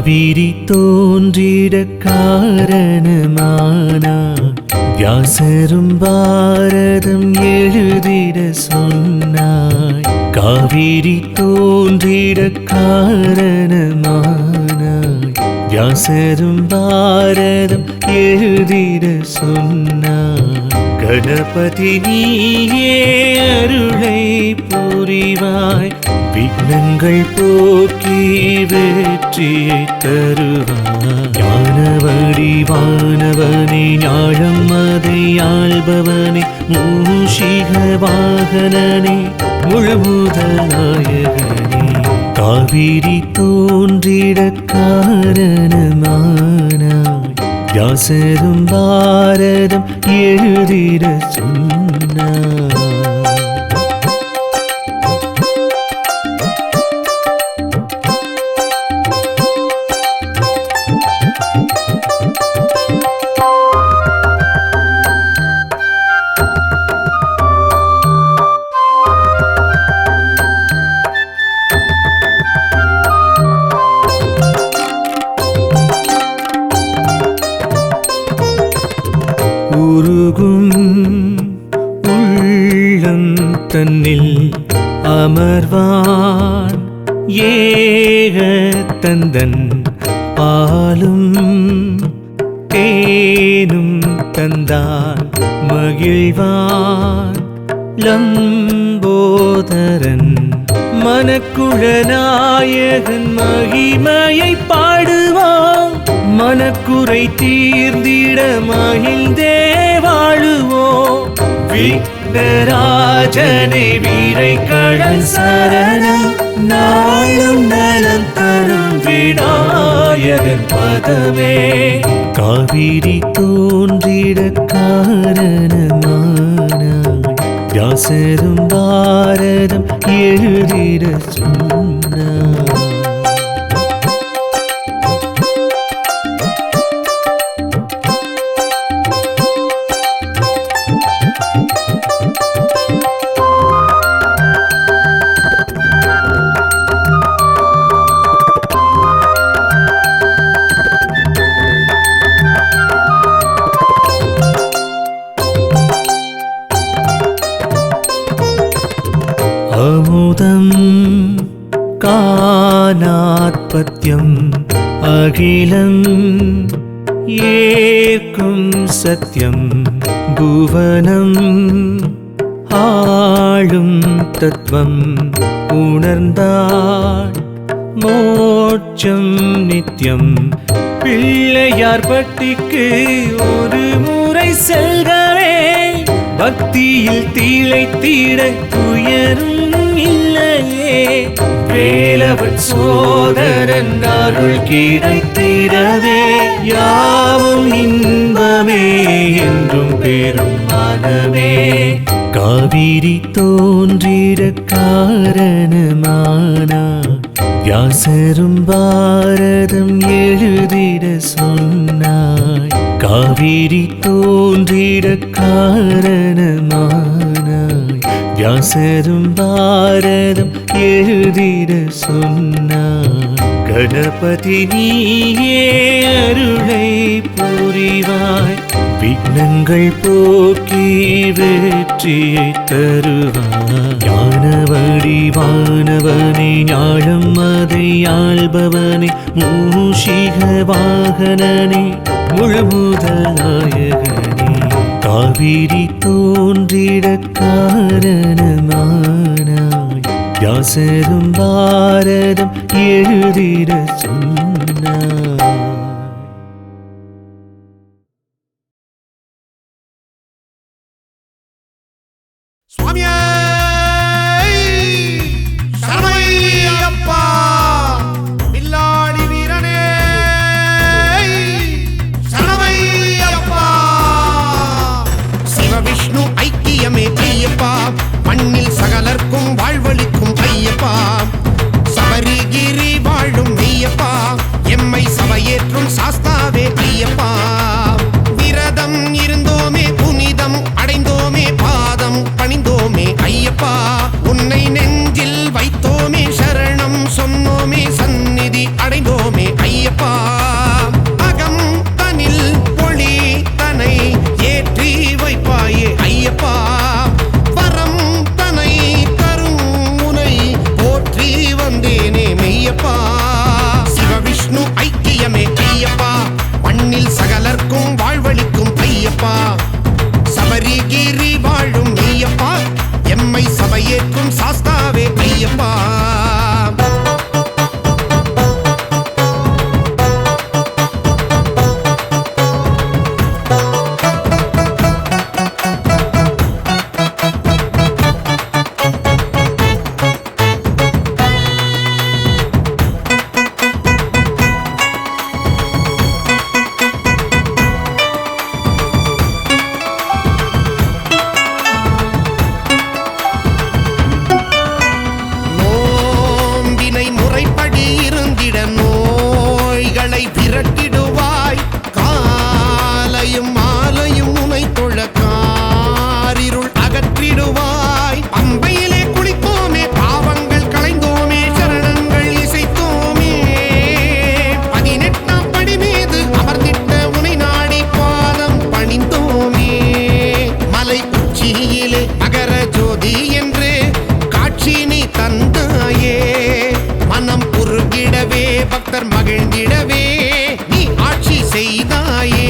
காவிரி தோன்றிட காரணமானார் வியாசரும் பாரதம் எழுதிட சொன்னாய். காவிரி தோன்றிட காரணமானாய் வியாசரும் பாரதம் எழுதிட சொன்னாய். கணபதி நீயே அருளை புரிவாய், விக்னங்கள் போக்கி வெற்றியை தருவாய். ஞானவடி வானவனே ஞாழம் அதை ஆள்பவனே மூஷிக வாகனனே முழுமுதல் நாயகனே. காவிரி தோன்றிட காரணமானாய் வியாசரும் பாரதம் எழுதிட சொன்னாய். உருகும் உள்ளம் தன்னில் அமர்வான் ஏக தந்தன் பாலும் தேனும் தந்தான் மகிழ்வான். லம்போதரன் மனக்குழநாயகன் மகிமையை பாடுவான். மனக்குறை தீர்ந்திட மகிழ்ந்தே வாழுவோம். விக்னராஜனை வீரை கடல் சரணம் நாளும் நலம் தரும் விநாயகன் பதமே. காவிரி தோன்றிட காரணமானாய் வியாசரும் பாரதம் எழுதிட சொன்னாய். அமுதம் காணாத்பத்யம் அகிலம் ஏற்கும் சத்யம் புவனம் ஆளும் தத்துவம் உணர்ந்தாள் மோட்சம் நித்யம். பிள்ளையார் பட்டிக்கு ஒரு முறை செல்கவே, பக்தியில் திளைத்திட துயரும் இல்லையே. வேலவன் சோதரன் அருள் கிடைத்திடவே யாவும் இன்பமே என்றும் பெரும் மனமே. காவிரி தோன்றிட காரணமானாய் வியாசரும் பாரதம் எழுதிட சொன்னாய். காவிரி தோன்றிட காரணமானாய் வியாசரும் பாரதம் எழுதிட சொன்னாய். கணபதி நீயே அருளை புரிவாய், விக்னங்கள் போக்கி வெற்றியை தருவாய். ஞானவடி வானவனே ஞாழம் அதை ஆள்பவனே மூஷிக வாகனனே முழுமுதல் நாயகனே. காவிரி தோன்றிட காரணமானாய் வியாசரும் பாரதம் எழுதிட சொன்னாய். சுவாமியே சரமையப்பா பில்லாடி வீரனே சரமையப்பா. சிவவிஷ்ணு ஐக்கியமே ஐயப்பா, மண்ணில் சகலர்க்கும் வாழ்வளிக்கும் ஐயப்பா. சபரிகிரி வாழும் மெய்யப்பா, எம்மை சபையேற்றும் சாஸ்தாவே ஐயப்பா. விரதம் இருந்தோமே புனிதம் அடைந்தோமே பாதம் பணிந்தோமே ஐயப்பா. உன்னை நெஞ்சில் வைத்தோமே சரணம் சொன்னோமே சந்நிதி அடைந்தோமே ஐயப்பா. சபையேற்றும் சாஸ்தாவே ஐயப்பா. முறைப்படி இருந்திட நோய்களை விரட்டிடுவாய். காலையும் மாலையும் உனை தொழ காரிருள் அகற்றிடுவாய். பம்பையிலே குளித்தோமே, பாவங்கள் களைந்தோமே, சரணங்கள் இசைத்தோமே. 18ஆம் படி மீது அமர்ந்திட்ட உனை நாடி பாதம் பணிந்தோமே. மலை உச்சியிலே மகர ஜோதி என்று காட்சி நீ தந்தாயே. மனம் உருகிடவே பக்தர் மகிழ்ந்திடவே நீ ஆட்சி செய்தாயே.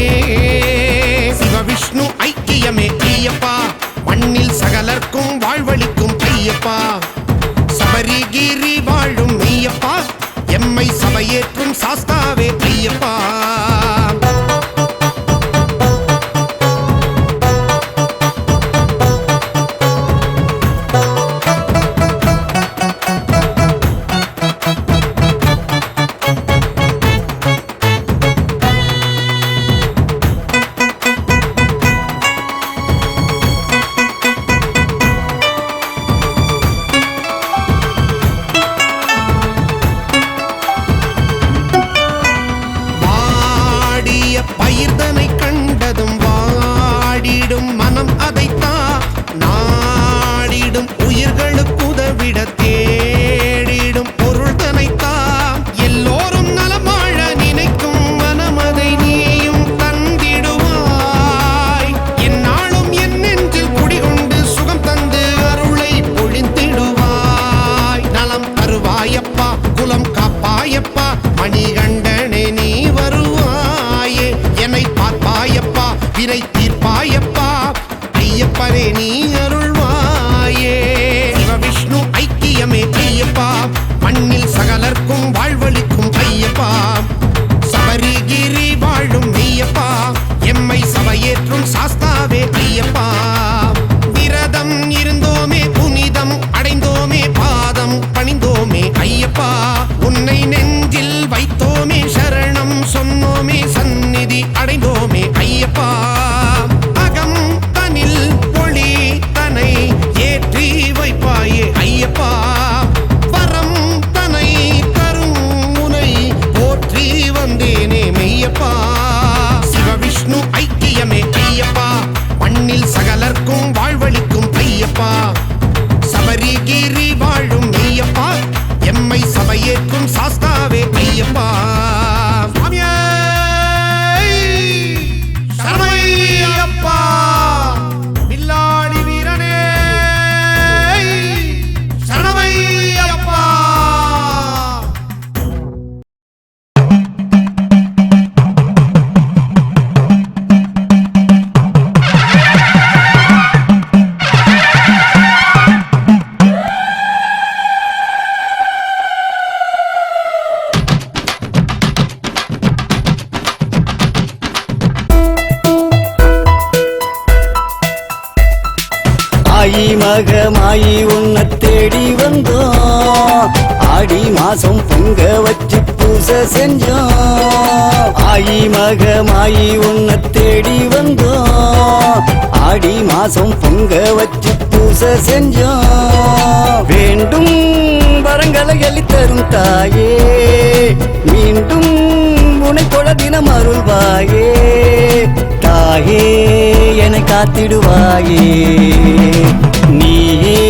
சிவவிஷ்ணு ஐக்கியமே ஐயப்பா, மண்ணில் சகலர்க்கும் வாழ்வளிக்கும் ஐயப்பா. சபரிகிரி வாழும் ஐயப்பா, எம்மை சபையேற்றும் சாஸ்தாவே ஐயப்பா. பயிர்தனை கண்டதும் வாடிடும் மனம் அதைத்தா. நாடிடும் உயிர்களுக்கு உதவிட தேடிடும் பொருள் தனைத்தா. எல்லோரும் நலம் வாழ நினைக்கும் மனம் அதை நீயும் தந்திடுவாய். என்னாலும் என் நெஞ்சில் குடிகொண்டு சுகம் தந்து அருளை பொழிந்திடுவாய். நலம் தருவாயப்பா, குலம் காப்பாயப்பா, மணிகண்டனே நீ வருவாயே. என்னை பார்ப்பாயப்பா, வினை தீர்ப்பாயப்பா, ஐயப்பனே நீ அருள்வாயே. சிவவிஷ்ணு ஐக்கியமே ஐயப்பா, மண்ணில் சகலர்க்கும் வாழ்வளிக்கும் ஐயப்பா. சபரிகிரி வாழும் ஐயப்பா, எம்மை சபையேற்றும் சாஸ்தாவே ஐயப்பா. விரதம் இருந்தோமே, புனிதம் அடைந்தோமே, பாதம் பணிந்தோமே ஐயப்பா. உன்னை நெஞ்சில் வைத்தோமே, சரணம் சொன்னோமே, சந்நிதி அடைந்தோமே ஐயப்பா. அகம் தனில் ஒளி தனை ஏற்றி வைப்பாயே ஐயப்பா. வரம் தனை தரும் உனை போற்றி வந்தேனே மெய்யப்பா. சிவவிஷ்ணு ஐக்கியமே ஐயப்பா, மண்ணில் சகலர்க்கும் வாழ்வளிக்கும் ஐயப்பா. சபரிகிரி வாழும் ஐயப்பா, எம்மை சபையேற்றும் சாஸ்தாவே ஐயப்பா. சரணையப்பா, வில்லாளி வீரனே சரணையப்பா. ஆயி மகமாயி உன்னை தேடி வந்தோம். ஆடி மாசம் பொங்க வச்சு பூசை செஞ்சோம். ஆயி மகமாயி உன்னை தேடி வந்தோம். ஆடி மாசம் பொங்க வச்சு பூசை செஞ்சோம். வேண்டும் வரங்களை அளித்தரும் தாயே, மீண்டும் உனை தொழ தினம் அருள்வாயே. தாயே என்னை காத்திடுவாயே, நீயே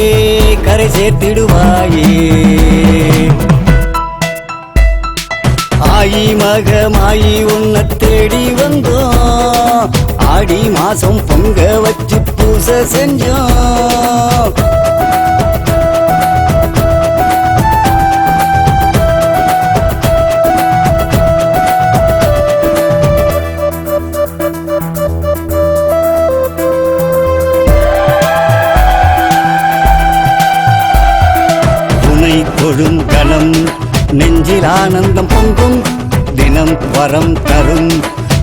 கரை சேர்த்திடுவாயே. ஆயி மகமாயி உன்னை தேடி வந்தோம். ஆடி மாசம் பொங்க வச்சு பூசை செஞ்சோம். தொழும் கணம் நெஞ்சில் ஆனந்தம் பொங்கும் தினம் வரம் தரும்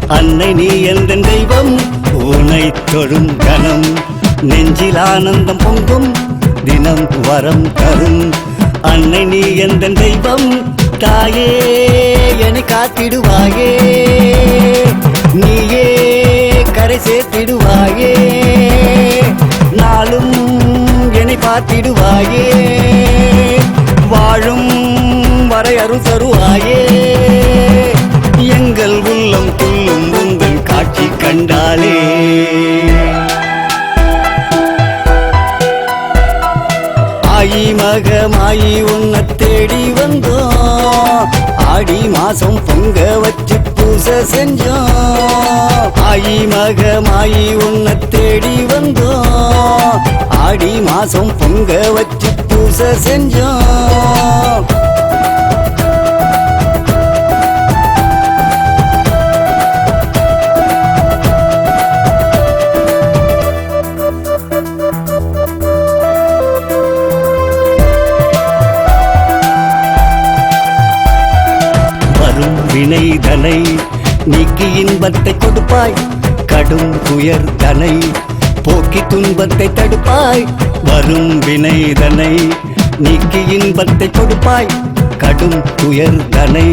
அன்னை நீ எந்த தெய்வம் உனை தொழும் கணம் நெஞ்சில் ஆனந்தம் பொங்கும் தினம் வரம் தரும் அன்னை நீ எந்த தெய்வம் தாயே என்னை காத்திடுவாயே நீயே கரை சேர்த்திடுவாயே நாளும் என்னை பார்த்திடுவாயே வாழும் வரை அருள் தருவாயே எங்கள் உள்ளம் துள்ளும் உங்கள் காட்சி கண்டாலே ஆயி மகமாயி உன்னை தேடி வந்தோம் ஆடி மாசம் பொங்க வச்சு பூசை செஞ்சோம் ஆயி மகமாயி உன்னை தேடி வந்தோம் ஆடி மாசம் பொங்க வச்சு பூசை செஞ்சோம் வினைதனை நீக்கி இன்பத்தை கொடுப்பாய் கடும் துயர்தனை போக்கி துன்பத்தை தடுப்பாய் வரும் வினைதனை நீக்கி இன்பத்தை கொடுப்பாய் கடும் துயர்தனை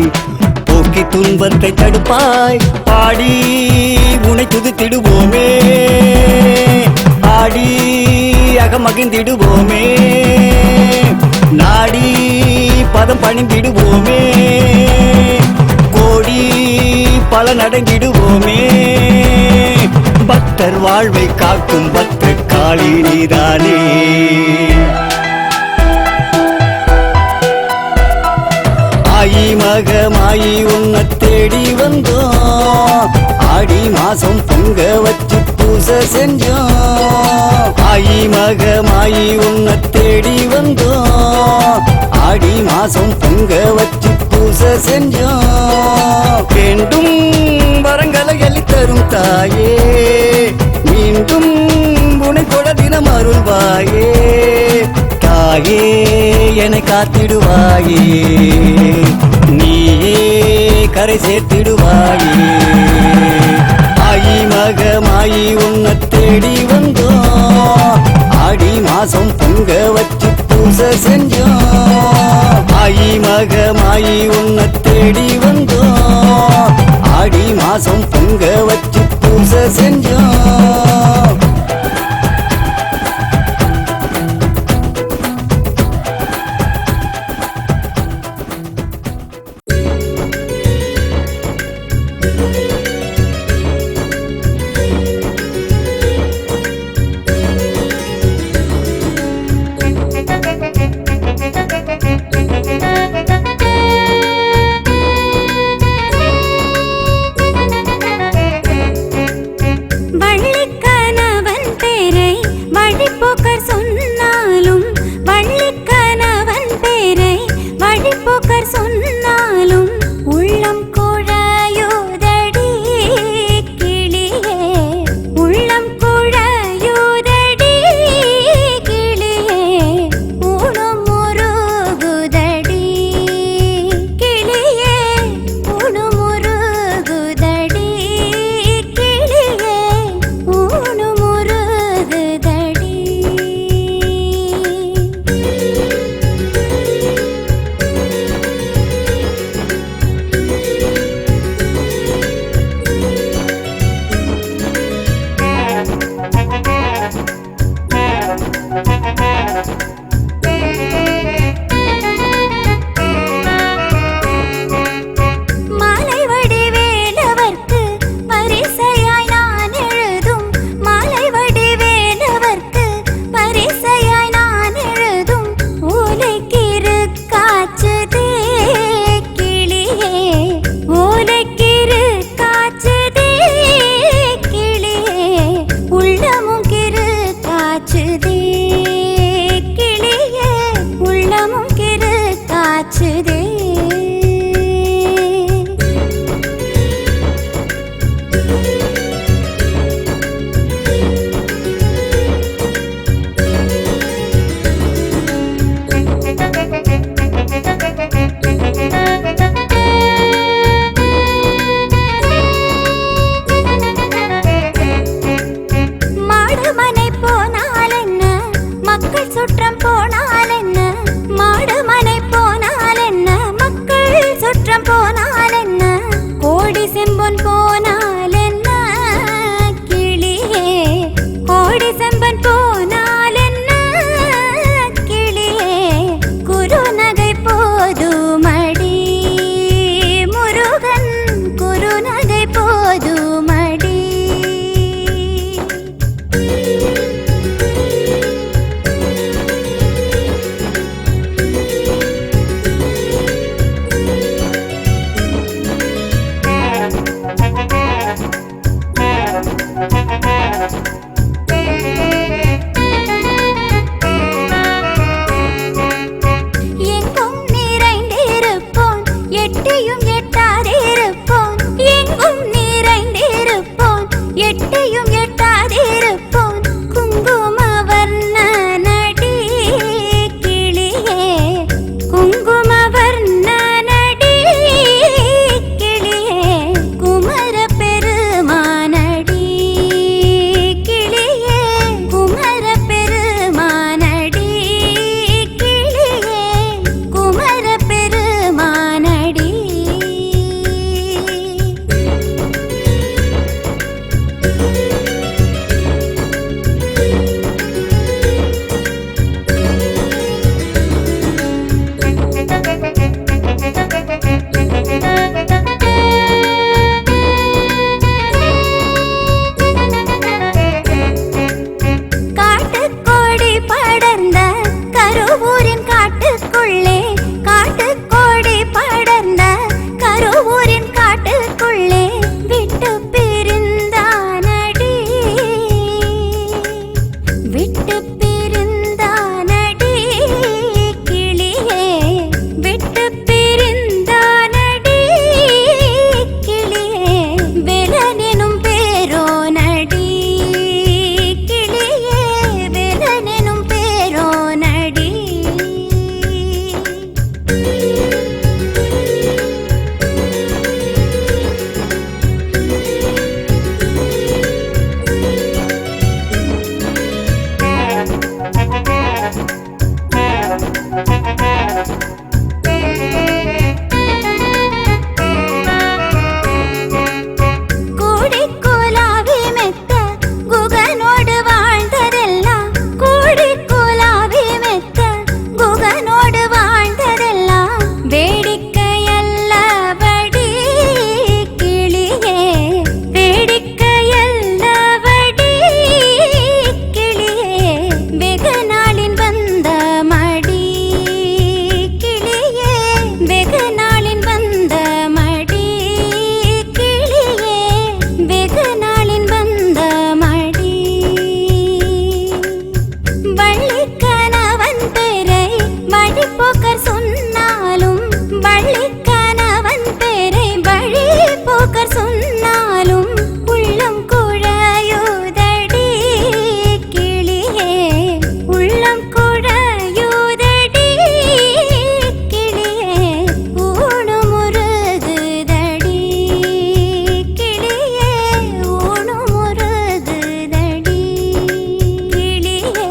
போக்கி துன்பத்தை தடுப்பாய் பாடி உனை துதித்திடுவோமே ஆடி அகமகிழ்ந்திடுவோமே நாடி பதம் பணிந்திடுவோமே கோடி பல நடந்திடுவோமே பக்தர் வாழ்வை காக்கும் பக்த காளி நீதானே ஆயி மகமாயி உன்னை தேடி வந்தோம் ஆடி மாசம் பொங்க வச்சு பூசை செஞ்சோம் ஆயி மகமாயி உன்னை தேடி வந்தோம் ஆடி மாசம் பொங்க வச்சு பூசை செஞ்சோம் வேண்டும் வரங்களை அளித்தரும் தாயே மீண்டும் உனை தொட தினம் அருள்வாயே தாயே என்னை காத்திடுவாயே நீயே கரை சேர்த்திடுவாயே ஆயி மகமாயி உன்னை தேடி வந்தோம் ஆடி மாசம் பொங்க வச்சு பூசை செஞ்சோம் ஆயி மகமாயி உன்னை தேடி வந்தோம் ஆடி மாசம் பொங்க வச்சு பூசை செஞ்சோம் மக்கள் சுற்றம் போனால் என்ன, மாடு மனை போனால் என்ன, மக்கள் சுற்றம் போனால் என்ன, கோடி செம்பொன் போனால் என்ன கிளியே, கோடி செம்பன் போனால் என்ன கிளியே, குறுநகை போதுமடி முருகன், குறுநகை போதுமடி. எங்கும் நிறைந்திருப்போன், எட்டியும் எட்டாதிருப்போன், எங்கும் நிறைந்திருப்போன், எட்டியும் எட்டாதிருப்போன், குங்கும வர்ணனடி கிளியே, குங்கும வர்ணனடி கிளியே, குமர பெருமானடி கிளியே, குமர பெருமானடி கிளியே, குமர பெருமானடி. காட்டுக்கோடி படர்ந்த கருவூரின் காட்டுக்குள்ளே, காட்டுக்கோடி படர்ந்த கருவூரின் காட்டுக்குள்ளே, விட்டு பிரிந்தானடி, விட்டு பிரிந்தானடி கிளியே, விட்டு பிரிந்தானடி கிளியே, வேலனெனும் பேரோனடி கிளியே, வேலனெனும் பேரோனடி. கூடி குலாவி மெத்த குகனோடு வாழ்ந்ததெல்லாம், கூடி குலாவி மெத்த குகனோடு வாழ்ந்ததெல்லாம், வேடிக்கையல்லவடி கிளியே, வேடிக்கையல்லவடி கிளியே, வெகு நாளின் வந்த மடி கிளியே, வெகு நாளின் வந்த மடி கிளியே, வெகு நாளின் வந்த மடி. வள்ளிக்கணவன் பேரை வழிபோக்கர் சொன்னாலும், வள்ளிக்கணவன் பேரை வழிபோக்கர் சொன்னாலும், உள்ளம் குழையுதடி கிளியே, உள்ளம் குழையுதடி கிளியே, ஊனுமுருகுதடி கிளியே, ஊனுமுருகுதடி கிளியே,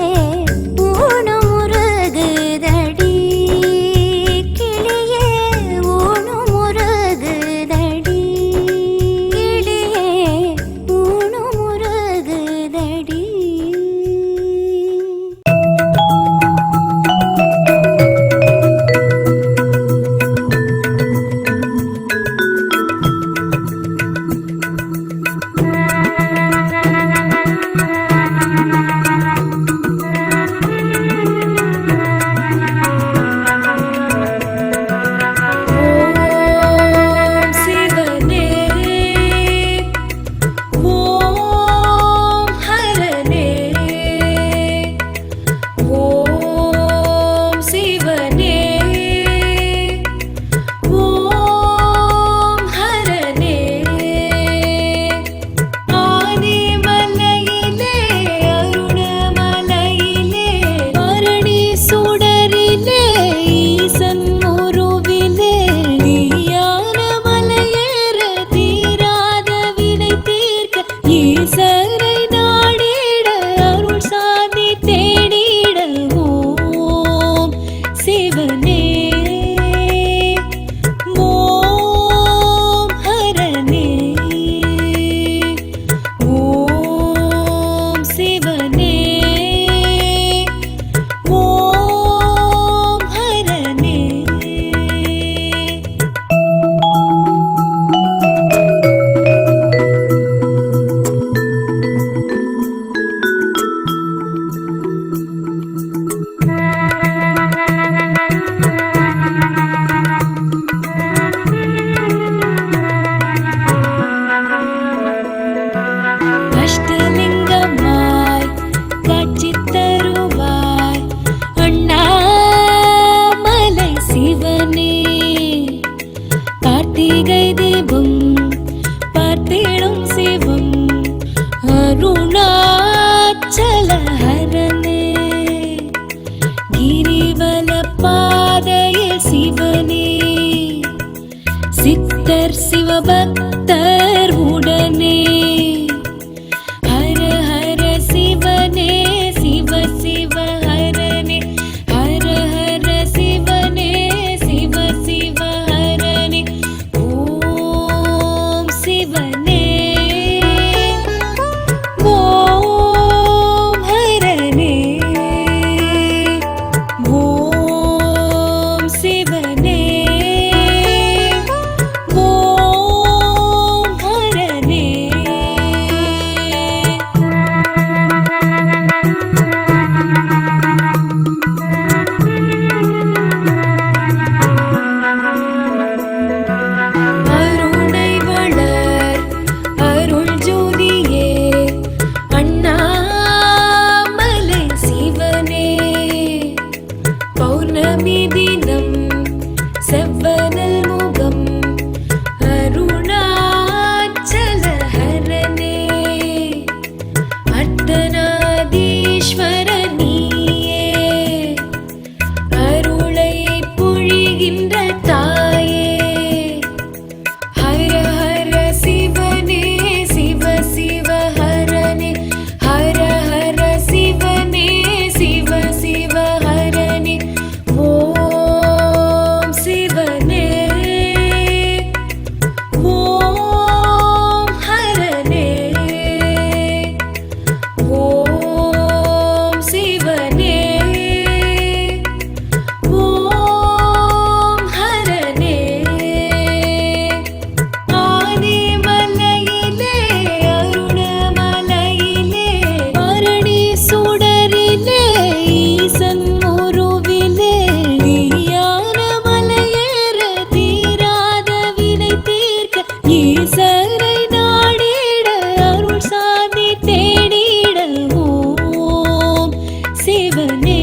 சிவனே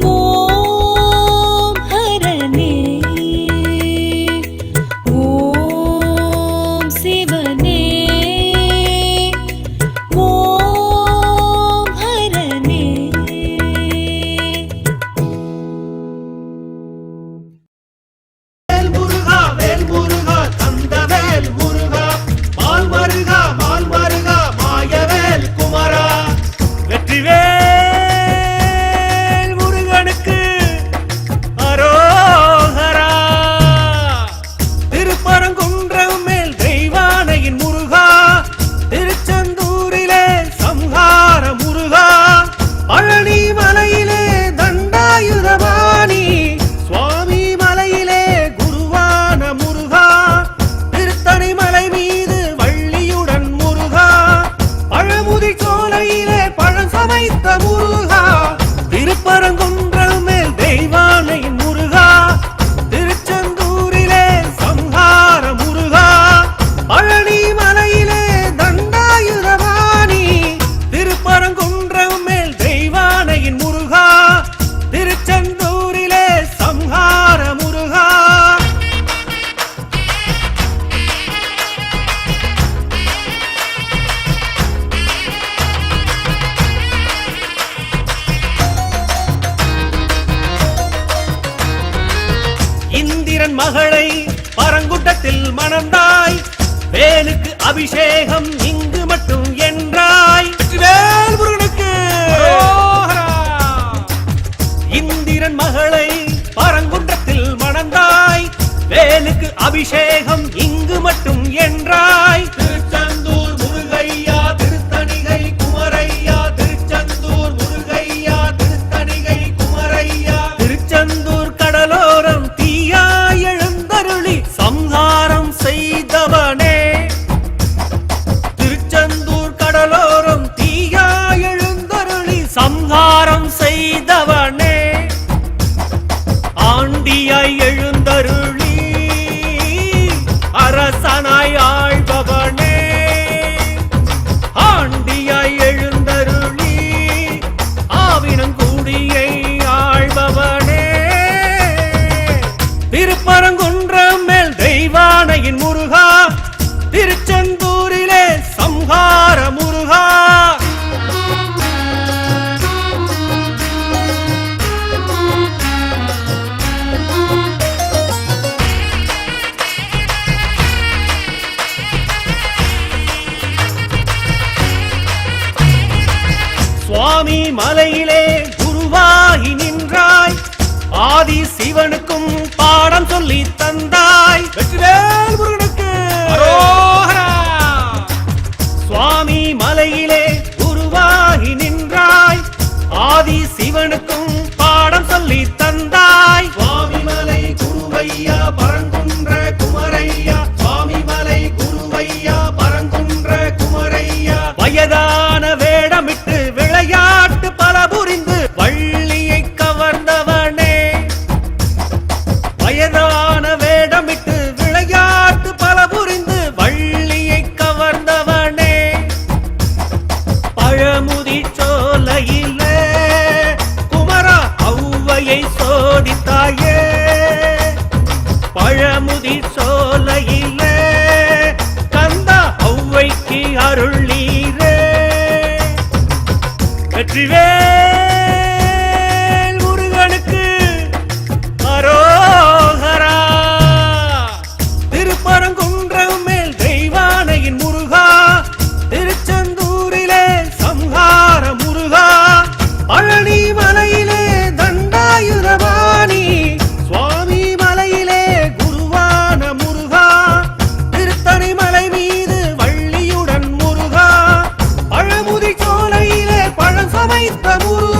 ஓம் ஹரனே ஓம் சிவனே ஓம் ஹரனே. வேல் முருகா வேல் முருகா தந்தவேல் முருகா மால் மருகா மாயவேல் குமரா வெற்றிவேல் முருகனுக்கு அரோகரா. திருப்பரங்குன்றம் மேல் தெய்வானையின் முருகா, திருச்செந்தூரிலே சம்ஹார முருகா, பழனி மலையிலே தண்டாயுதபாணி, சுவாமி மலையிலே குருவான முருகா, திருத்தணி மலை மீது வள்ளியுடன் முருகா, பழமுதி சோலையிலே பழம் சமைத்த முருகா, திருப்பரங்குன்றம் மேல் தெய்வானையின் முருகா, திருச்செந்தூரிலே சம்ஹார முருகா, பழனி மலையிலே தண்டாயுதபாணி, திருப்பரங்குன்றம் மேல் தெய்வானையின் முருகா, திருச்செந்தூரிலே சம்ஹார முருகா. இந்திரன் மகளை பரங்குட்டத்தில் மணந்தாய், வேலுக்கு அபிஷேகம் இங்கு மட்டும் என்றாய். வெற்றிவேல் முருகனுக்கு அரோகரா. இந்திரன் மகளை பரங்குன்றத்தில் மணந்தாய், வேலுக்கு அபிஷேகம் இங்கு மட்டும் என்றாய். திருச்செந்தூர் முருகையா திருத்தணிகை குமரையா, திருச்செந்தூர் முருகையா திருத்தணிகை குமரையா, திருச்செந்தூர் கடலோரம் தீயாய் எழுந்தருளி சம்ஹாரம் செய்தவனே, திருச்செந்தூர் கடலோரம் தீயாய் எழுந்தருளி சம்ஹாரம் செய்தவனே, ஆண்டியாய் எழுந்தருளி அரசனாய் ஆழ்பவனே, ஆண்டியாய் எழுந்தருளி ஆவினங்கூடியை ஆழ்பவனே, திருப்பரங்குன்றம் மேல் தெய்வானையின் முருகா, திருச்செந்தூரிலே சம்ஹார முருகா. சுவாமி மலையிலே குருவாகி நின்றாய், ஆதி சிவனுக்கும் பாடம் சொல்லி தந்தாய். வெற்றிவேல் முருகனுக்கு அரோகரா. சுவாமி மலையிலே குருவாகி நின்றாய், ஆதி சிவனுக்கும் பாடம் சொல்லி தந்தாய். சுவாமி மலை குருவையா பரங்குன்ற குமரையா, சுவாமி மலை குருவையா பரங்குன்ற குமரையா, வயதான வேடமிட்டு விளையாட்டு பல புரிந்து வள்ளியை கவர்ந்தவனே, வயதான வேடமிட்டு விளையாட்டு பல புரிந்து வள்ளியை கவர்ந்தவனே, பழமுதி சோலையிலே குமரா ஔவையை சோதித்தாயே, பழமுதி சோலையிலே கந்தா ஔவைக்கு அருள் நீரே. வெற்றிவேல் முருகனுக்கு அரோகரா. திருப்பரங்குன்றம் மேல் தெய்வானையின் முருகா, திருச்செந்தூரிலே சம்ஹார முருகா, பழனி மலையிலே தண்டாயுதபாணி, சுவாமி மலையிலே குருவான முருகா, திருத்தணி மலை மீது வள்ளியுடன் முருகா, பழமுதி சோலையிலே பழம் சமைத்த முருகா,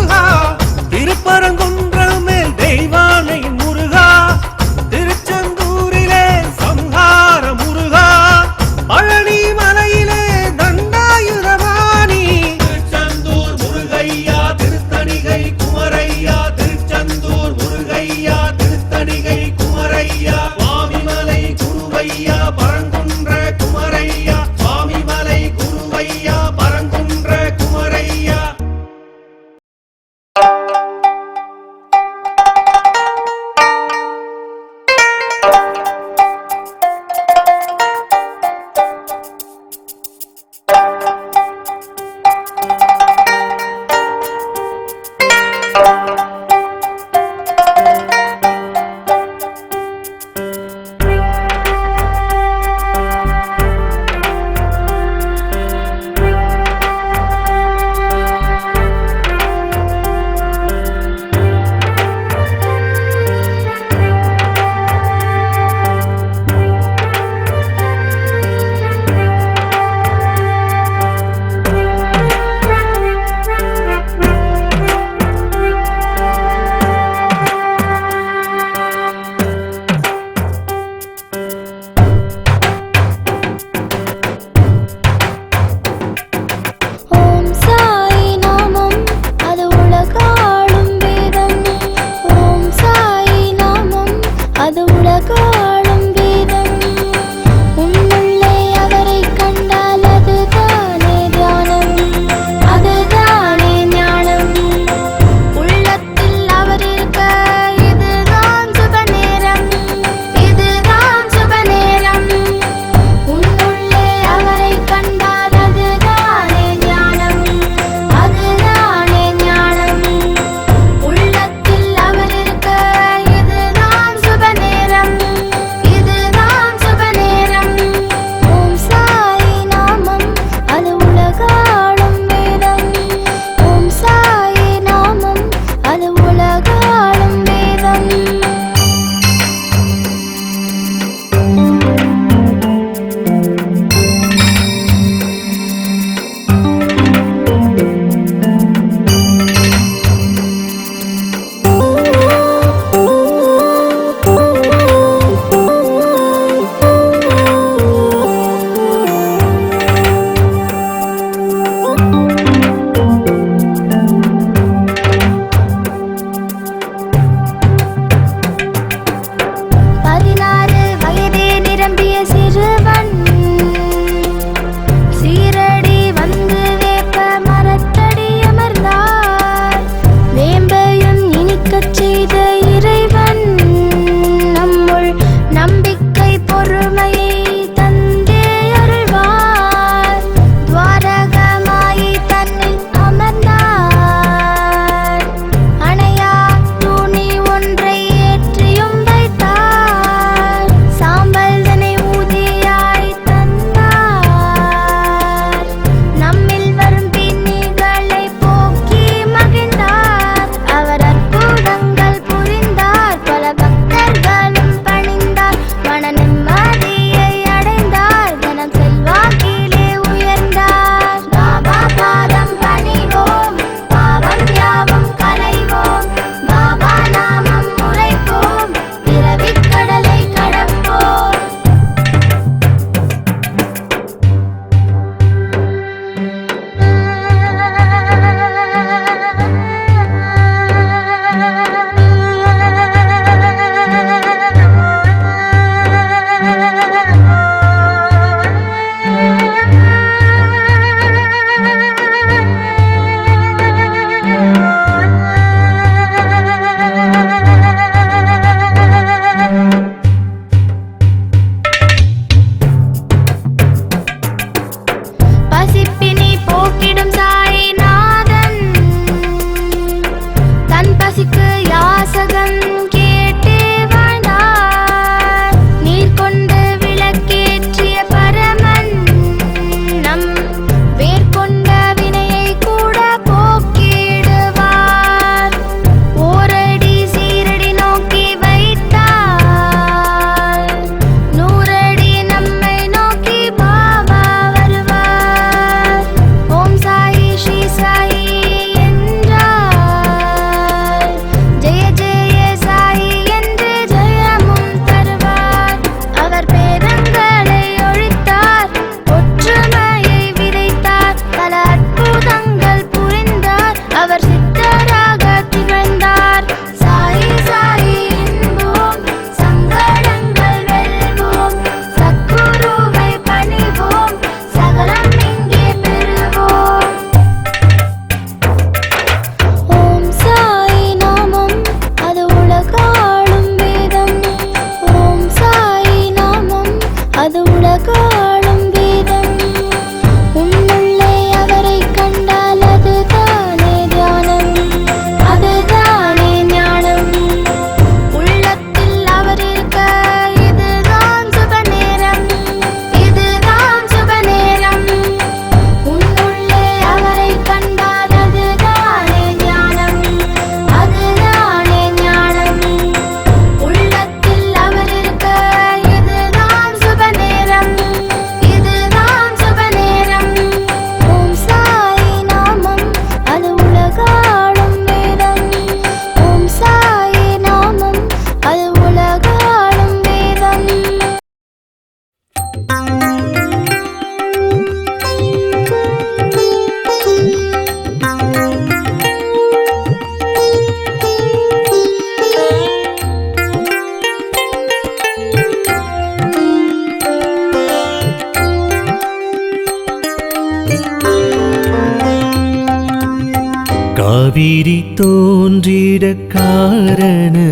காவிரி தோன்றிட காரணமானார்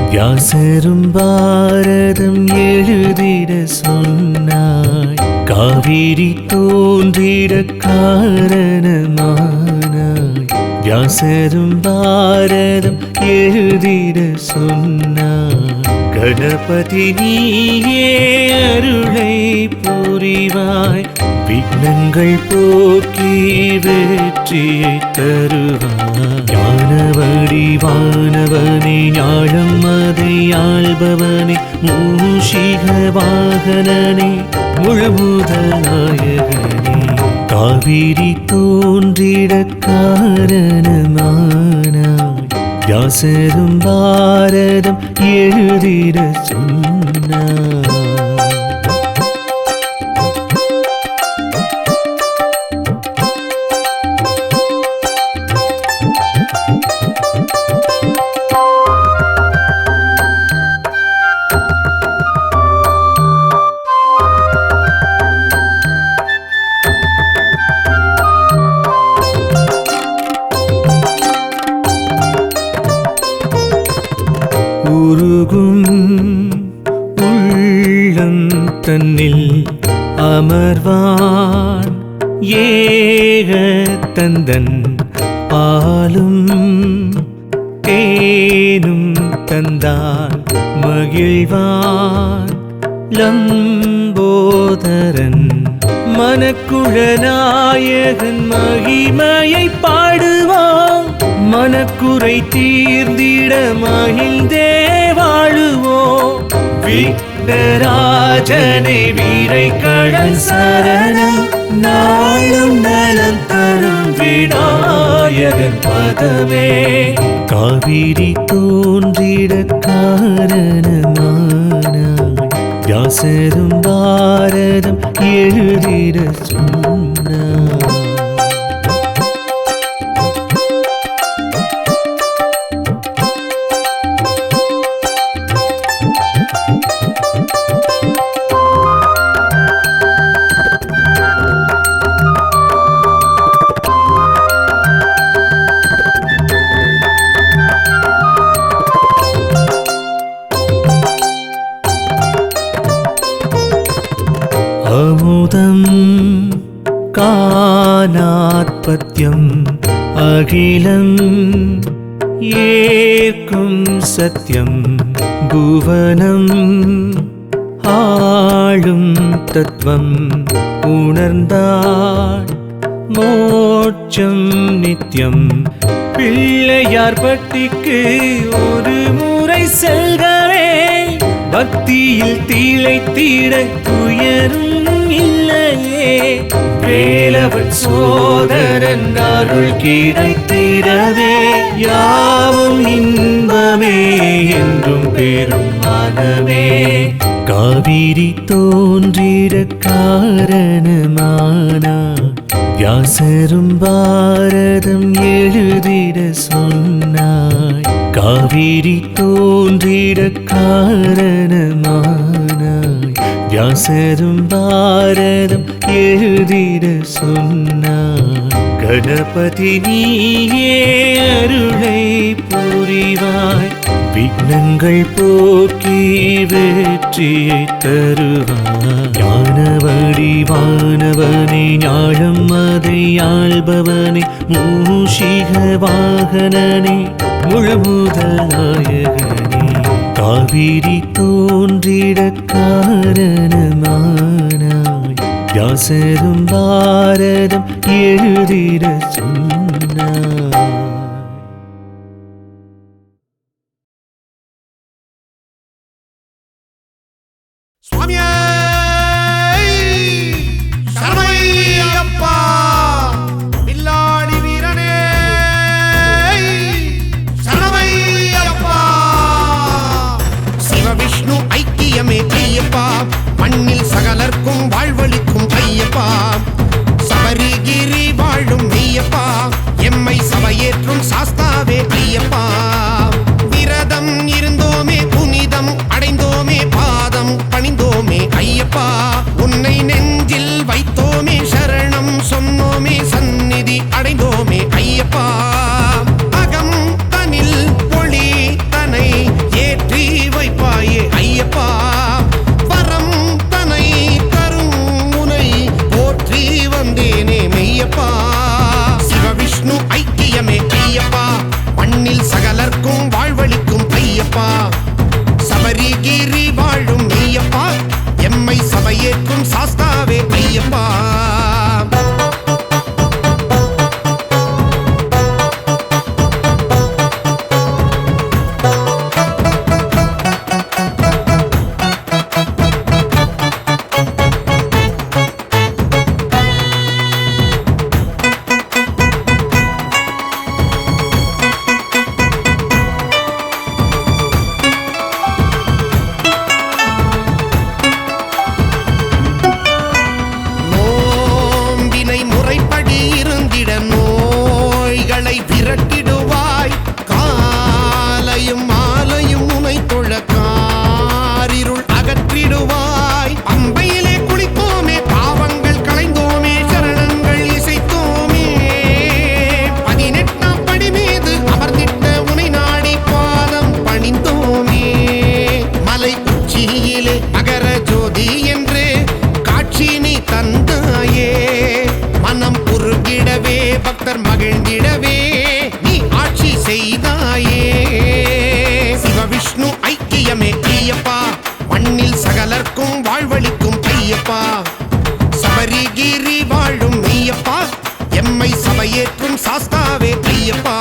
வியாசரும் பாரதம் எழுதிட சொன்னாய் காவிரி தோன்றிட காரணமானாய் வியாசரும் பாரதம் எழுதிட சொன்னாய் கணபதி நீயே அருளை புரிவாய் விக்னங்கள் போக்கி வெற்றியை தருவாய் ஞானவடி வானவனே ஞாழம் அதை ஆள்பவனே மூஷிக வாகனனே முழுமுதல் நாயகனே காவிரி தோன்றிட காரணமானாய் வியாசரும் பாரதம் எழுதிட சொன்னாய் உருகும் உள்ளம் தன்னில் அமர்வான் ஏக தந்தன் பாலும் தேனும் தந்தான் மகிழ்வான் லம்போதரன் மனக்குழநாயகன் மகிமையை பாடுவோம் மனக்குறை தீர்ந்திட மகிழ்ந்தே வாழுவோம் விக்னராஜனை வீரை கடல் சரணம் நாளும் நலம் தரும் விநாயகன் பதமே காவிரி தோன்றிட காரணமானாய் வியாசரும் பாரதம் எழுதிட சொன்னாய் அமுதம் காணாத்பத்யம் அகிலம் ஏற்கும் சத்யம் புவனம் ஆளும் தத்துவம் உணர்ந்தாள் மோட்சம் நித்யம் பிள்ளையார் பட்டிக்கு ஒரு முறை செல்கவே பக்தியில் திளைத்திட துயரும் இல்லையே வேலவன் சோதரன் அருள் கிடைத்திடவே யாவும் இன்பமே என்றும் பெரும் மனமே காவிரி தோன்றிட காரணமானாய் வியாசரும் பாரதம் எழுதிட சொன்னாய் காவிரி தோன்றிட காரணமானாய் வியாசரும் பாரதம் எழுதிட சொன்னாய் கணபதி நீயே அருளை புரிவாய் விக்னங்கள் போக்கி வெற்றியை தருவாய் ஞானவடி வானவனே ஞாழம் அதை ஆள்பவனே மூஷிக வாகனனே முழுமுதல் நாயகனே காவிரி தோன்றிட காரணமானாய் வியாசரும் பாரதம் எழுதிட சொன்னாய் சுவாமியே சரணையப்பா வில்லாடி வீரனே சரணையப்பா சிவவிஷ்ணு ஐக்கியமே ஐயப்பா மண்ணில் சகலர்க்கும் வாழ்வளிக்கும் ஐயப்பா சபரிகிரி வாழும் மெய்யப்பா எம்மை சபை சகலர்க்கும் வாழ்வளிக்கும் ஐயப்பா சபரிகிரி வாழும் மெய்யப்பா எம்மை சபையேற்கும் சாஸ்தாவே ஐயப்பா விரட்டிடுவாய் காலையும் மாலையும் உனை தொழ காரிருள் அகற்றிடுவாய் பம்பையிலே குளித்தோமே பாவங்கள் களைந்தோமே சரணங்கள் இசைத்தோமே 18ஆம் படி மீது அமர்ந்திட்ட உனை நாடி பாதம் பணிந்தோமே மலை உச்சியிலே மகர ஜோதி என்று காட்சி நீ தந்தாயே மனம் உருகிடவே பக்தர் மகிழ்ந்திடவே செய்தாயே சிவவிஷ்ணு ஐக்கியமே ஐயப்பா மண்ணில் சகலர்க்கும் வாழ்வளிக்கும் ஐயப்பா சபரிகிரி வாழும் மெய்யப்பா எம்மை சபையேற்றும் சாஸ்தாவே ஐயப்பா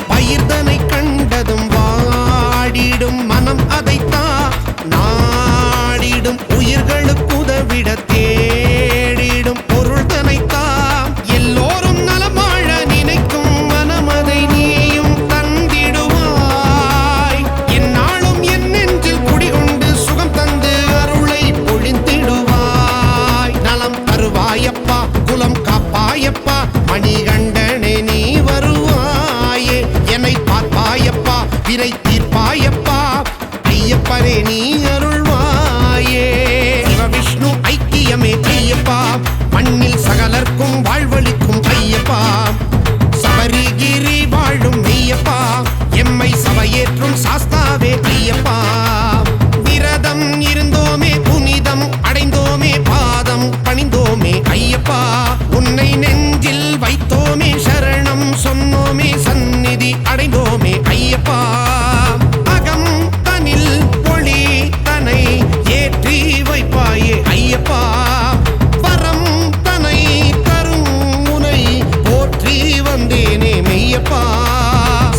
பயிர்தனை கண்டதும் வாடிடும் மனம் அதைத்தா நாடிடும் உயிர்களுக்கு உதவிட தேடிடும் பொருள் தனைத்தா எல்லோரும் நலம் வாழ நினைக்கும் மனம் அதை நீயும் தந்திடுவாய் என்னாலும் என் நெஞ்சில் குடிகொண்டு சுகம் தந்து அருளை பொழிந்திடுவாய் நலம் தருவாயப்பா குலம் காப்பாயப்பா மணிகண்டனே நீ வருவாயே என்னை பார்ப்பாயப்பா வினை தீர்ப்பாயப்பா ஐயப்பனே நீ அருள்வாயே சிவவிஷ்ணு ஐக்கியமே ஐயப்பா மண்ணில் சகலர்க்கும் வாழ்வளிக்கும் ஐயப்பா சபரிகிரி வாழும் மெய்யப்பா எம்மை சபையேற்றும் சாஸ்தாவே ஐயப்பா விரதம் இருந்தோமே புனிதம் அடைந்தோமே பாதம் பணிந்தோமே ஐயப்பா உன்னை நெஞ்சில் வைத்தோமே சரணம் சொன்னோமே சந்நிதி அடைந்தோமே ஐயப்பா அகம் தனில் ஒளி தனை ஏற்றி வைப்பாயே ஐயப்பா வரம் தனை தரும் உனை போற்றி வந்தேனே மெய்யப்பா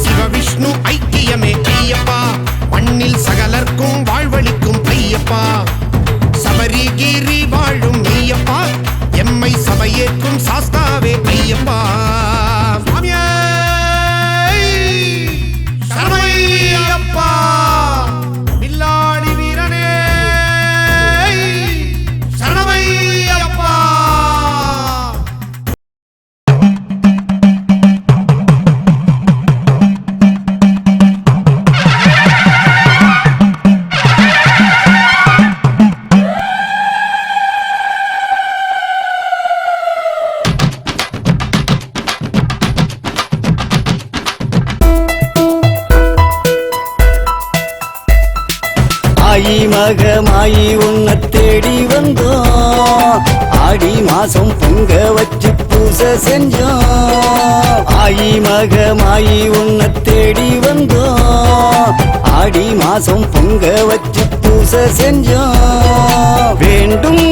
சிவவிஷ்ணு ஐக்கியமே ஐயப்பா மண்ணில் சகலர்க்கும் வாழ்வளிக்கும் ஐயப்பா சபரிகிரி வாழும் மெய்யப்பா எம்மை சபையேற்றும் சாஸ்தாவே ஐயப்பா சரணையப்பா வில்லாடி வீரனே சரணையப்பா ஆயி மகமாயி உன்னை தேடி வந்தோம் ஆடி மாசம் பொங்க வச்சு பூசை செஞ்சோம் ஆயி மகமாயி உன்னை தேடி வந்தோம் ஆடி மாசம் பொங்க வச்சு பூசை செஞ்சோம் வேண்டும்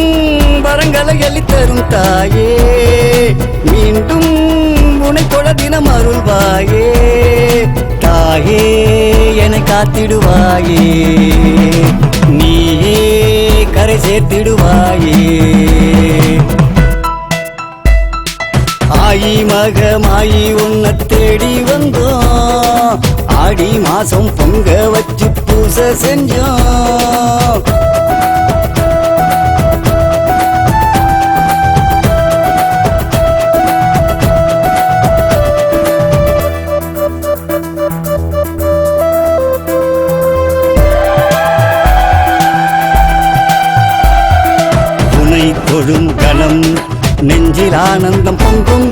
வரங்களை அளித்தரும் தாயே மீண்டும் உனை தொழ தினம் அருள்வாயே தாயே என்னை காத்திடுவாயே நீயே கரை சேர்த்திடுவாயே ஆயி மகமாயி உன்னை தேடி வந்தோம் ஆடி மாசம் பொங்க வச்சு பூசை செஞ்சோம் நெஞ்சில் ஆனந்தம் பொங்கும்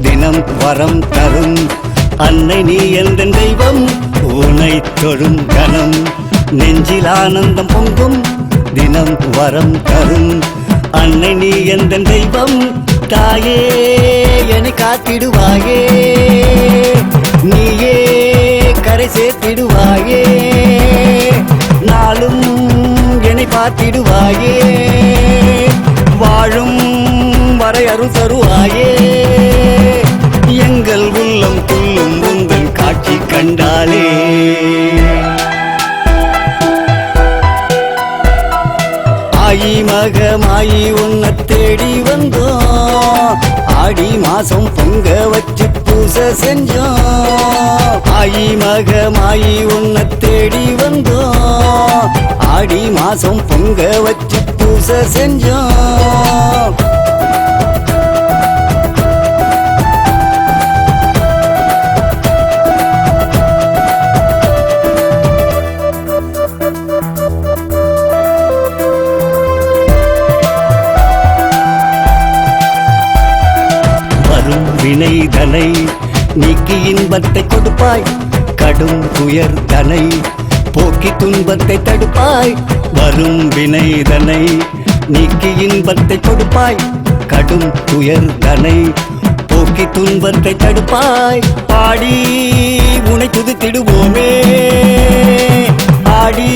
தினம் வரம் தரும் அன்னை நீ எந்த தெய்வம் உனை தொழும் கணம் நெஞ்சில் ஆனந்தம் பொங்கும் தினம் வரம் தரும் அன்னை நீ எந்த தெய்வம் தாயே என்னை காத்திடுவாயே நீயே கரை சேர்த்திடுவாயே நாளும் என்னை பார்த்திடுவாயே வாழும் வரை அருள் தருவாயே எங்கள் உள்ளம் துள்ளும் உந்தன் காட்சி கண்டாலே ஆயி மகமாயி உன்னை தேடி வந்தோம் ஆடி மாசம் பொங்க வச்சு பூசை செஞ்சோம் ஆயி மகமாயி உன்னை தேடி வந்தோம் ஆடி மாசம் பொங்க வச்சு பூசை செஞ்சோம் வினைதனை நீக்கி இன்பத்தை கொடுப்பாய் கடும் துயர் தனை போக்கி துன்பத்தை தடுப்பாய் வரும் வினைதனை நீக்கி இன்பத்தை கொடுப்பாய் கடும் துயர் தனை போக்கி துன்பத்தை தடுப்பாய் பாடி உனை துதித்திடுவோமே ஆடி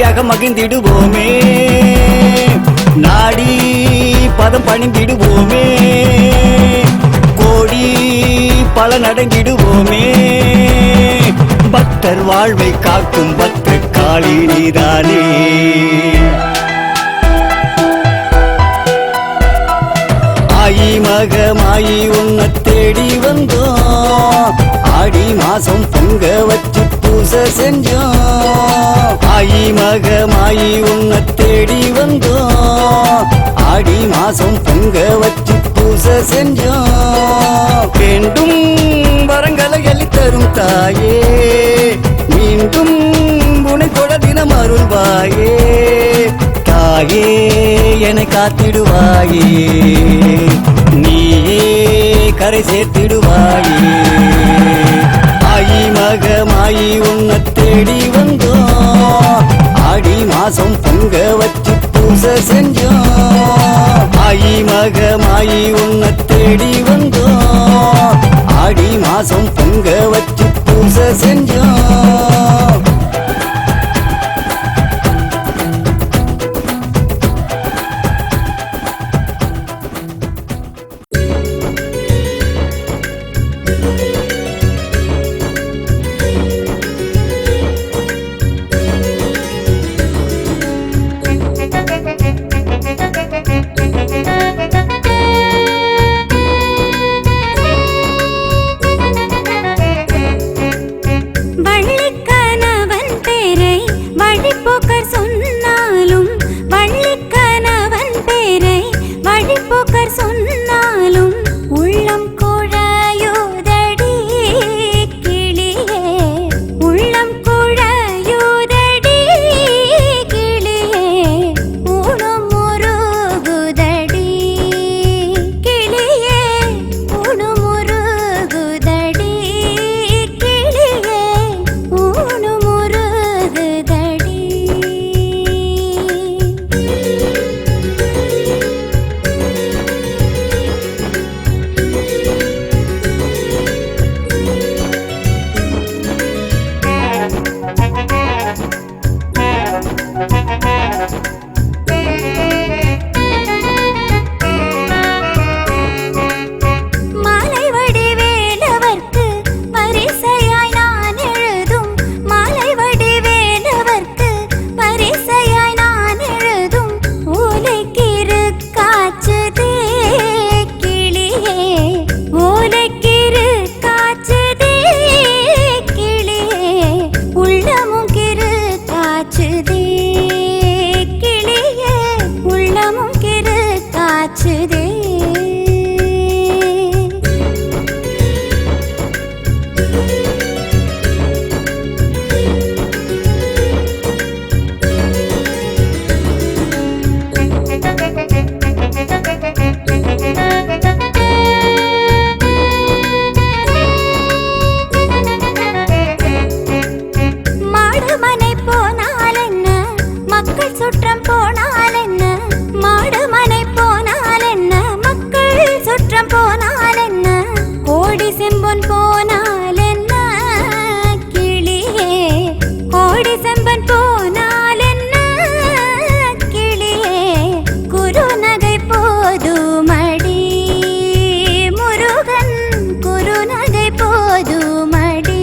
அகமகிழ்ந்திடுவோமே நாடி பதம் பணிந்திடுவோமே கோடி பல நடங்கிடுவோமே பக்தர் வாழ்வை காக்கும் பக்த காளி நீதானே ஆயி மகமாயி உன்னை தேடி வந்தோம் ஆடி மாசம் பொங்க வச்சு பூசை செஞ்சோம் ஆயி மகமாயி உன்னை தேடி வந்தோம் ஆடி மாசம் பொங்க வச்சு பூசை செஞ்சோம் வேண்டும் வரங்களை அளித்தரும் தாயே மீண்டும் உனை தொட தினம் அருள்வாயே தாயே என்னை காத்திடுவாயே நீயே கரை சேர்த்திடுவாயே ஆயி மகமாயி உன்னை தேடி வந்தோம் ஆடி மாசம் பொங்க வச்சு பூசை செஞ்சோம் ஆயி மகமாயி உன்னை தேடி வந்தோம் ஆடி மாசம் பொங்க வச்சு பூசை செஞ்சோம் வள்ளிக்கனவ பொன் போனால் என்ன கிளியே கோடி செம்பன் போனால் என்ன கிளியே குறுநகை போதுமடி முருகன் குறுநகை போதுமடி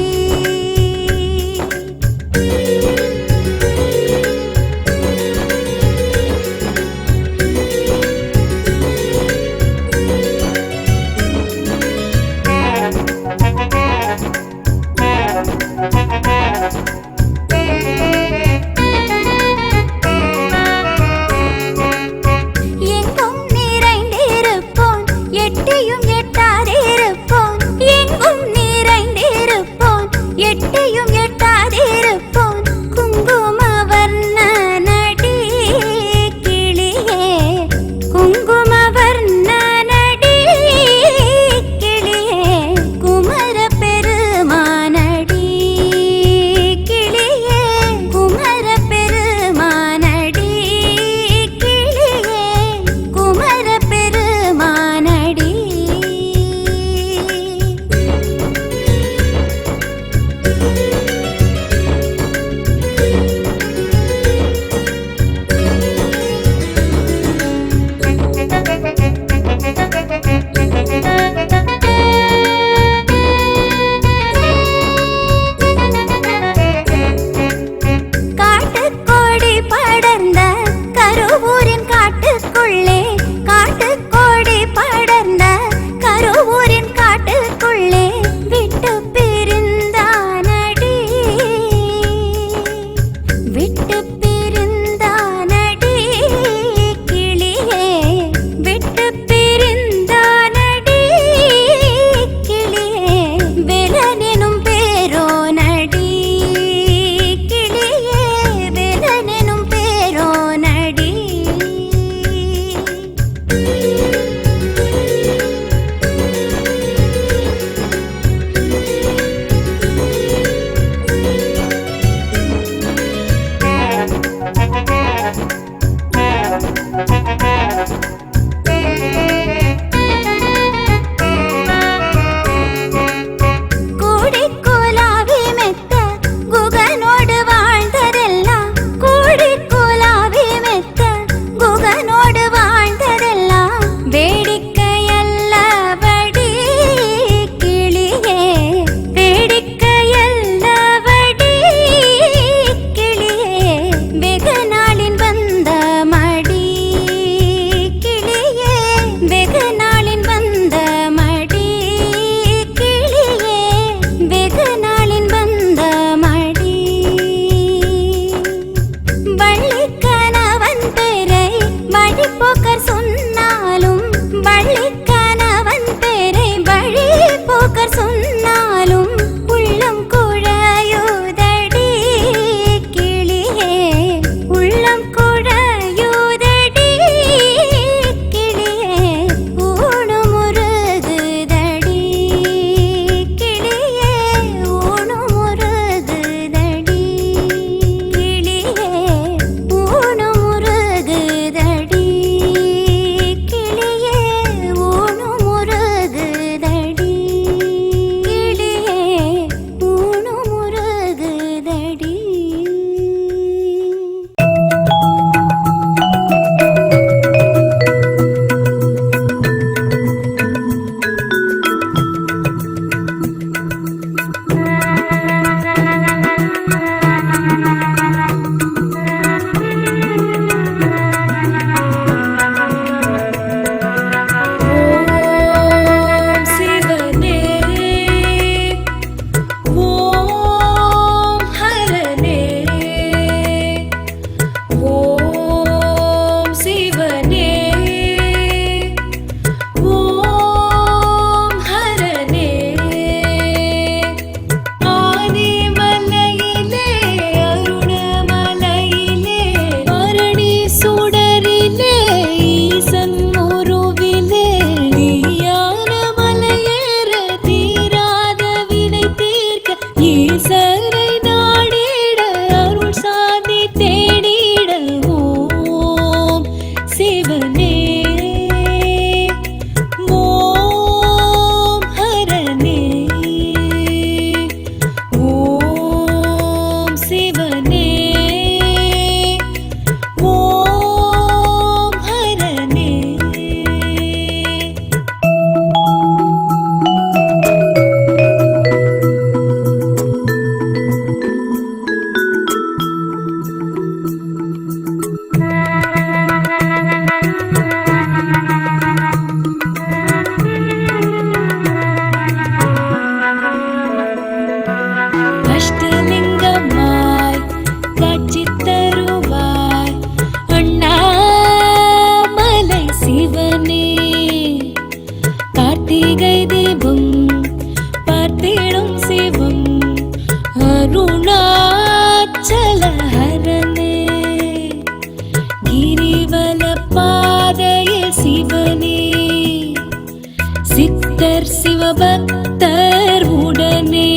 சிவபக்தர் உடனே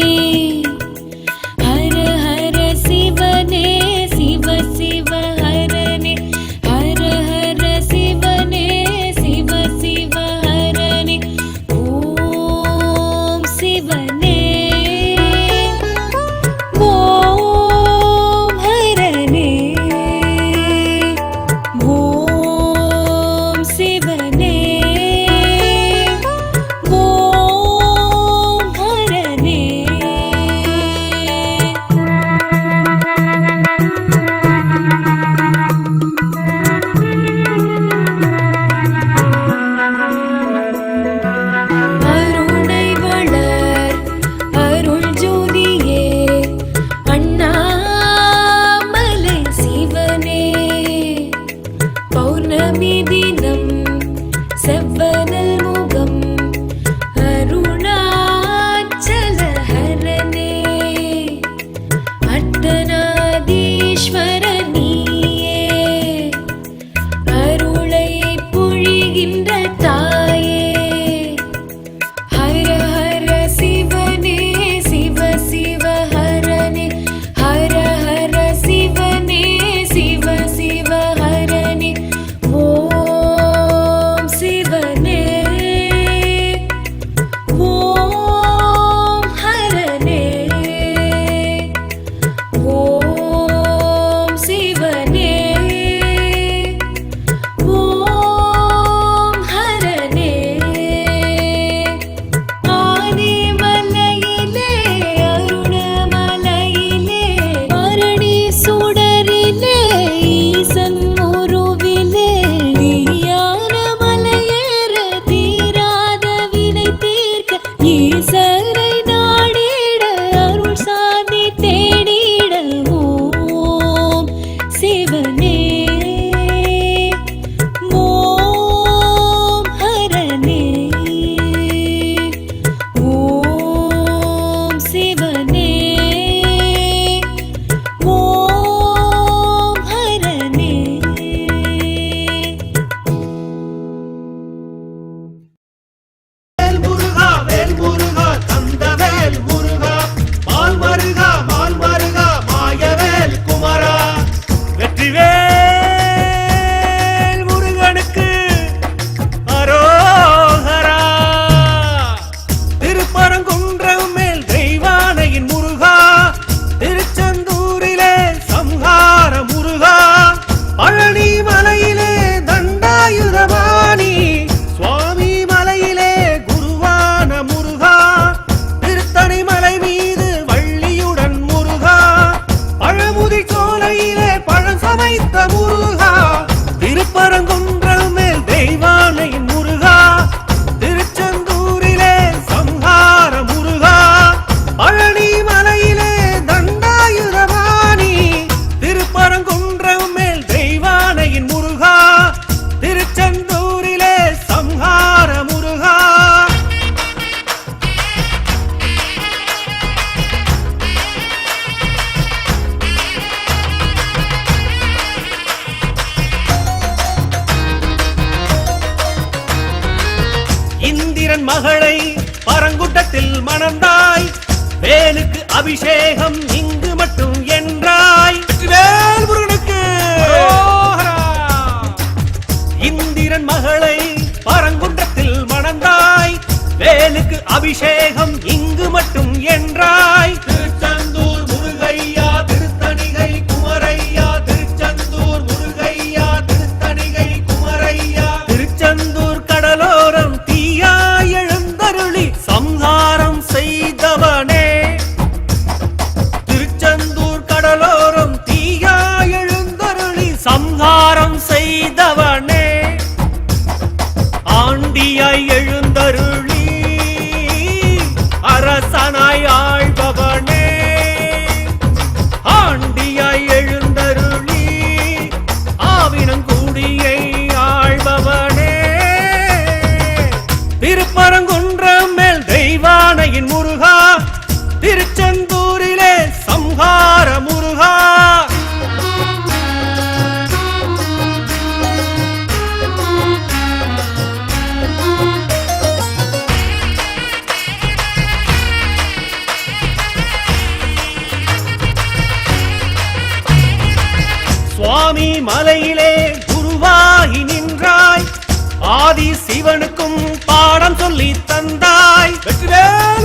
ஹர ஹர சிவனே சிவ சிவ ஹரனே ஹர ஹர சிவனே சிவ சிவ ஹரனே ஓம் சிவனே ஓம் ஹரனே ஓம் சிவனே ஓம் ஹரனே. அருணை வளர் அருள் ஜோதியே அண்ணாமலை சிவனே பௌர்ணமி தினம் செவ்வனல் முகம் அருணாச்சல ஹரனே அர்த்தநாதீஸ்வர நீயே அருளை பொழிகின்ற தாயே ஹர ஹர சிவனே சிவ சிவ ஹரனே ஹர ஹர சிவனே சிவ சிவ ஹரனே ஓம் சிவனே ஓம் ஹரனே ஓம் சிவனே ஓம் ஹரனே. ஆதிமலையிலே அருணமலையிலே பரணி சுடரிலே ஈசன் உருவிலே ஞான மலையேற தீராத வினை தீர்க்க ஈசரை நாடிட அருள் சாதி தேடிட ஓம் சிவனே ஓம் ஹரனே ஓம் சிவனே ஓம் ஹரனே. வேல் முருகா வேல் முருகா தந்தவேல் முருகா மால் மருகா மாயவேல் குமரா வெற்றிவேல் முருகனுக்கு அரோகரா. திருப்பரங்குன்றம் மேல் தெய்வானையின் முருகா, திருச்செந்தூரிலே சம்ஹார முருகா, பழனி மலையிலே தண்டாயுதபாணி, சுவாமி மலையிலே குருவான முருகா, திருத்தணி மலை மீது வள்ளியுடன் முருகா, பழமுதி சோலையிலே பழம் சமைத்த முருகா, திருப்பரங்குன்றம் மேல் தெய்வானையின் முருகா, திருச்செந்தூரிலே சம்ஹார முருகா, பழனி மலையிலே தண்டாயுதபாணி, திருப்பரங்குன்றம் மேல் தெய்வானையின் முருகா, திருச்செந்தூரிலே சம்ஹார முருகா. இந்திரன் மகளை பரங்குட்டத்தில் மணந்தாய், வேலுக்கு அபிஷேகம் இங்கு மட்டும் என்றாய். வேல் முருகனுக்கு அரோகரா. இந்திரன் மகளை பரங்குட்டத்தில் மணந்தாய், வேலுக்கு அபிஷேகம் இங்கு மட்டும் என்றாய். திருச்செந்தூர் முருகையா திருத்தணிகை குமரையா திருச்செந்தூர் முருகையா திருத்தணிகை குமரையா திருச்செந்தூர் கடலோரம் தீயாய் எழுந்தருளி சம்ஹாரம் செய்தவனே, திருச்செந்தூர் கடலோரம் தீயாய் எழுந்தருளி சம்ஹாரம் செய்தவனே, ஆண்டியாய் எழுந்தருளி அரசனாய் ஆழ்பவனே, சுவாமி மலையிலே குருவாகி நின்றாய் ஆதி சிவனுக்கும் பாடம் சொல்லி தந்தாய். வெற்றிவேல்